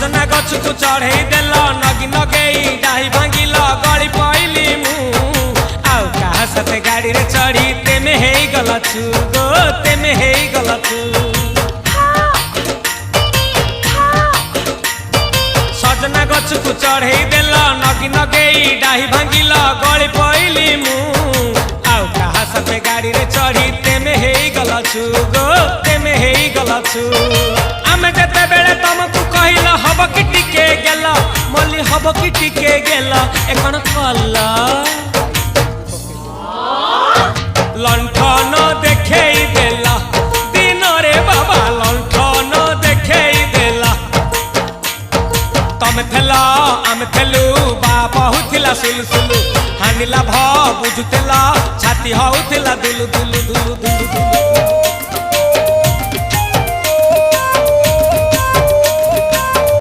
सजना गछ को चढ़े देल नगी नगेई डाही भांगिल गली पइली मु आउ कहा साथे गाड़ी रे चढ़ी तेमे हे गलछु गो तेमे हे गलछु सजना गछ को चढ़े देल नगी नगेई डाही भांगिल गली पइली मु आउ कहा साथे गाड़ी रे चढ़ी तेमे हे गलछु गो तेमे हे गलछु आमे जते बेले तुमको कहिल हब कि टिके गेल मल्ली हब कि टिके गेल एकन कल लंठन देखेई देला दिन रे बाबा लंठन देखेई देला तमे थेला आमे थेलु बाबा हुथिला सुलु हानिला भ बुझुतेला छाती हउथिला दुलु दुलु दुलु दुलु दुलु